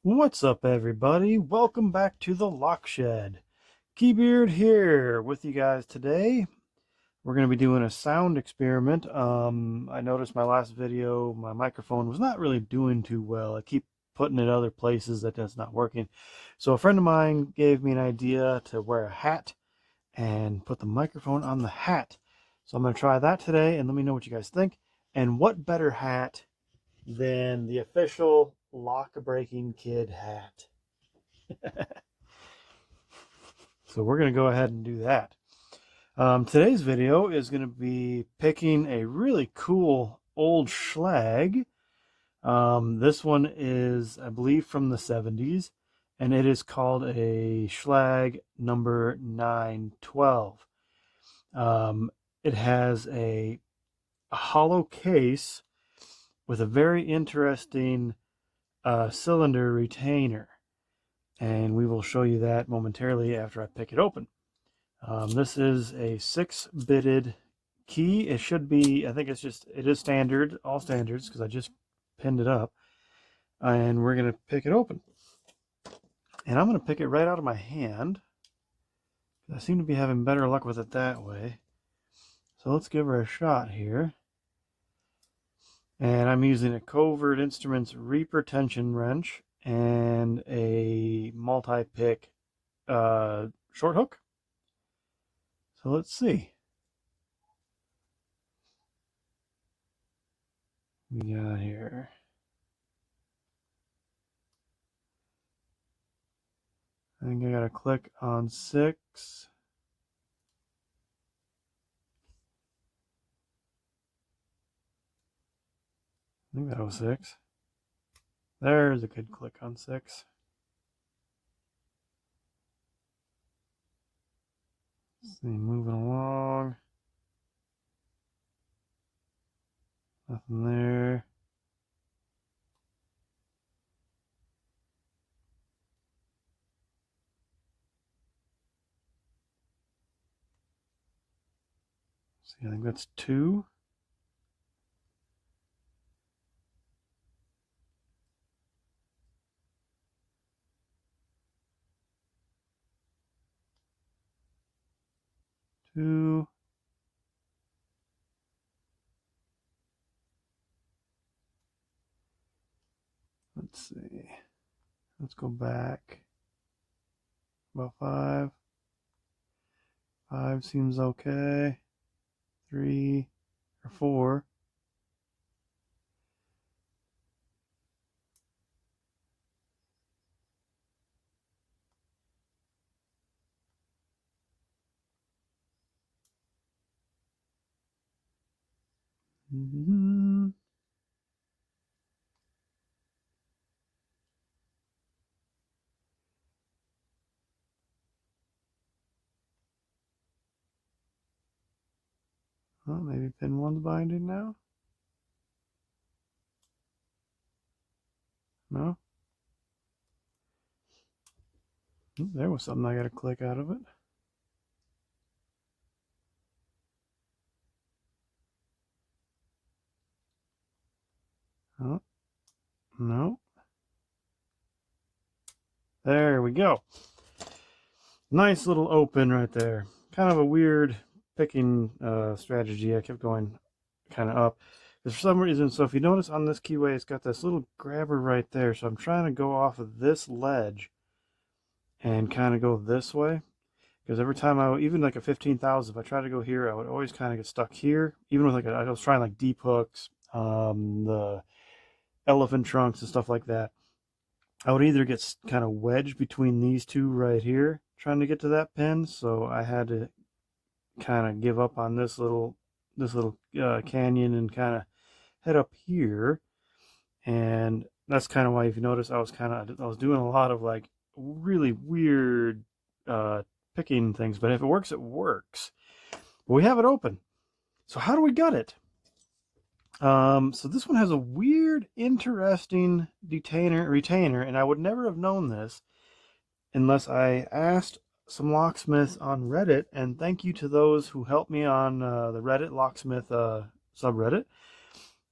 What's up, everybody? Welcome back to the Lock Shed. Keybeard here with you guys today. We're going to be doing a sound experiment. I noticed my last video, my microphone was not really doing too well. I keep putting it other places that's not working. So a friend of mine gave me an idea to wear a hat and put the microphone on the hat. So I'm going to try that today and let me know what you guys think. And what better hat than the official Lock Breaking Kid hat? So we're going to go ahead and do that. Today's video is going to be picking a really cool old Schlage. This one is, I believe, from the 70s, and it is called a Schlage number 912. It has a hollow case with a very interesting cylinder retainer, and we will show you that momentarily after I pick it open. This is a 6-bitted key. It should be, I think it is standard, all standards, because I just pinned it up. And we're going to pick it open. And I'm going to pick it right out of my hand. I seem to be having better luck with it that way. So let's give her a shot here. And I'm using a Covert Instruments Reaper tension wrench and a multi-pick short hook. So let's see. We got here. I think I gotta click on 6. I think that was 6. There's a good click on 6. Let's see, moving along. Nothing there. See, I think that's 2. Two. Let's see. Let's go back. About 5. 5 seems okay. 3 or 4. Well, maybe pin 1's binding now? No? There was something I got to click out of it. Oh, no. There we go. Nice little open right there. Kind of a weird picking strategy. I kept going kind of up. Because for some reason, so if you notice on this keyway, it's got this little grabber right there. So I'm trying to go off of this ledge and kind of go this way. Because every time even like a 15,000, if I try to go here, I would always kind of get stuck here. Even with I was trying like deep hooks, the elephant trunks and stuff like that. I would either get kind of wedged between these two right here, trying to get to that pin. So I had to kind of give up on this little canyon and kind of head up here. And that's kind of why, if you notice, I was doing a lot of like really weird picking things. But if it works, it works. But we have it open. So how do we gut it? So this one has a weird, interesting retainer, and I would never have known this unless I asked some locksmiths on Reddit, and thank you to those who helped me on the Reddit locksmith subreddit.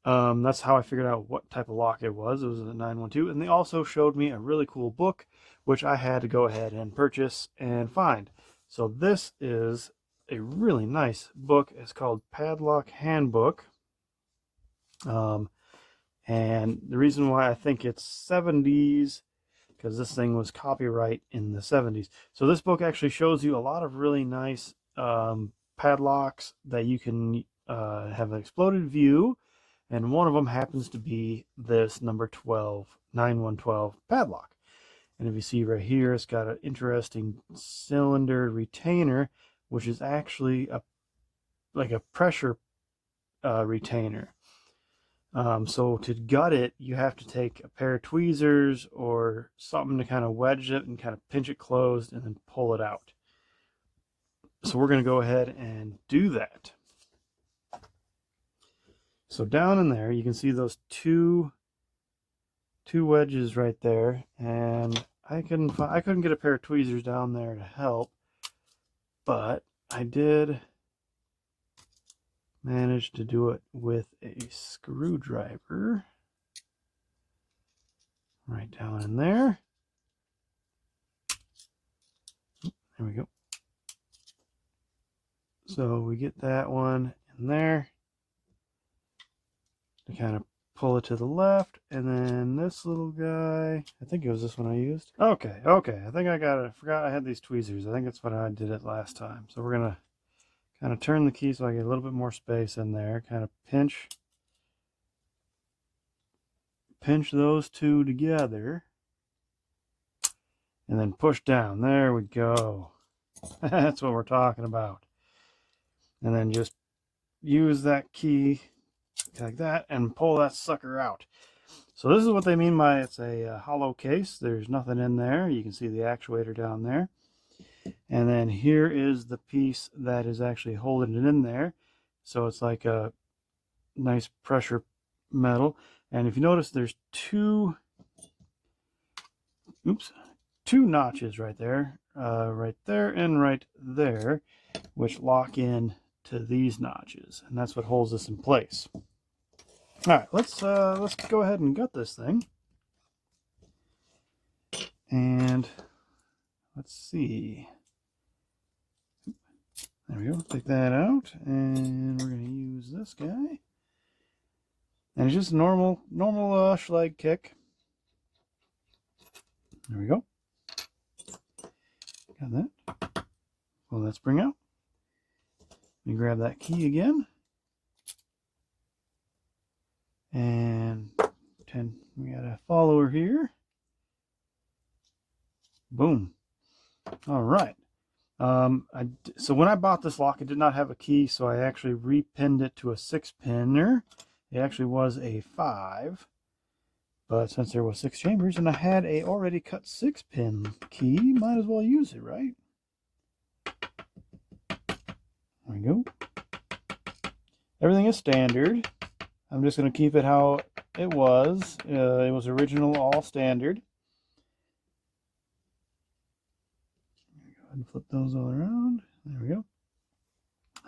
That's how I figured out what type of lock it was. It was a 912. And they also showed me a really cool book, which I had to go ahead and purchase and find. So this is a really nice book. It's called Padlock Handbook. And the reason why I think it's 70s, because this thing was copyright in the 70s. So this book actually shows you a lot of really nice padlocks that you can have an exploded view. And one of them happens to be this number 12, 9112 padlock. And if you see right here, it's got an interesting cylinder retainer, which is actually like a pressure retainer. So to gut it, you have to take a pair of tweezers or something to kind of wedge it and kind of pinch it closed and then pull it out. So we're going to go ahead and do that. So down in there, you can see those two wedges right there, and I couldn't get a pair of tweezers down there to help, but I did manage to do it with a screwdriver right down in there. There we go. So we get that one in there to kind of pull it to the left, and then this little guy, I think it was this one I used. Okay, I think I got it. I forgot I had these tweezers. I think that's what I did it last time. So we're gonna kind of turn the key so I get a little bit more space in there, kind of pinch those two together, and then push down. There we go. That's what we're talking about. And then just use that key like that and pull that sucker out. So this is what they mean by it's a hollow case. There's nothing in there. You can see the actuator down there. And then here is the piece that is actually holding it in there. So it's like a nice pressure metal. And if you notice, there's two notches right there, and right there, which lock in to these notches, and that's what holds this in place. All right, let's go ahead and gut this thing, and let's see. There we go. Take that out, and we're going to use this guy, and it's just normal Schlage kick. There we go. Got that. Pull that spring out. Let me grab that key again. And we got a follower here. Boom. All right. So when I bought this lock, it did not have a key, so I actually repinned it to a 6-pinner. It actually was a 5. But since there was 6 chambers and I had a already cut 6-pin key, might as well use it, right? There we go. Everything is standard. I'm just going to keep it how it was. It was original, all standard. Go ahead and flip those all around. There we go.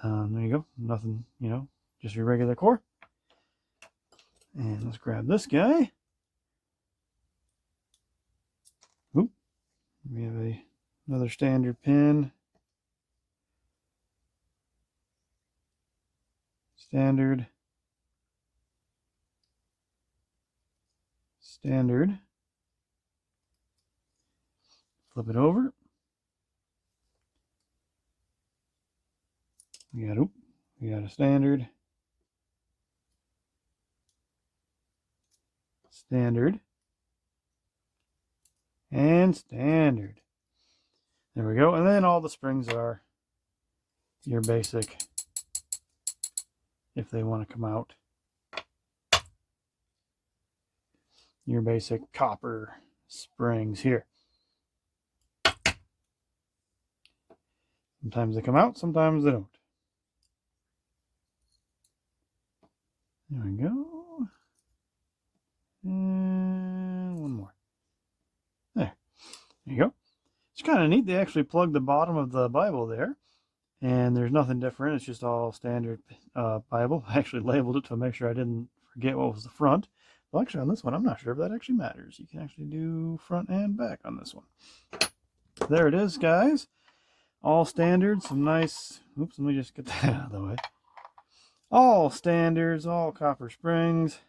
There you go. Nothing, just your regular core. And let's grab this guy. Oop. We have another standard pin. Standard. Flip it over. We got a standard. And standard. There we go. And then all the springs are your basic, if they want to come out, your basic copper springs here. Sometimes they come out, sometimes they don't. There we go. And one more. There you go. It's kind of neat. They actually plugged the bottom of the Bible there, and there's nothing different. It's just all standard Bible. I actually labeled it to make sure I didn't forget what was the front. Well, actually, on this one, I'm not sure if that actually matters. You can actually do front and back on this one. There it is, guys. All standard, some nice, oops, let me just get that out of the way. All standards, all copper springs.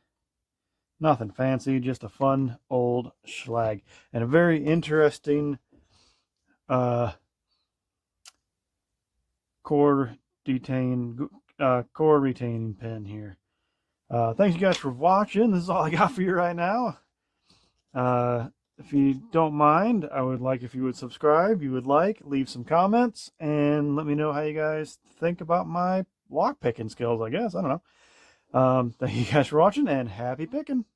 Nothing fancy, just a fun old Schlage. And a very interesting core retaining pin here. Thanks you guys for watching. This is all I got for you right now. If you don't mind, I would like if you would subscribe, leave some comments, and let me know how you guys think about my lock picking skills, I guess. I don't know. Thank you guys for watching, and happy picking.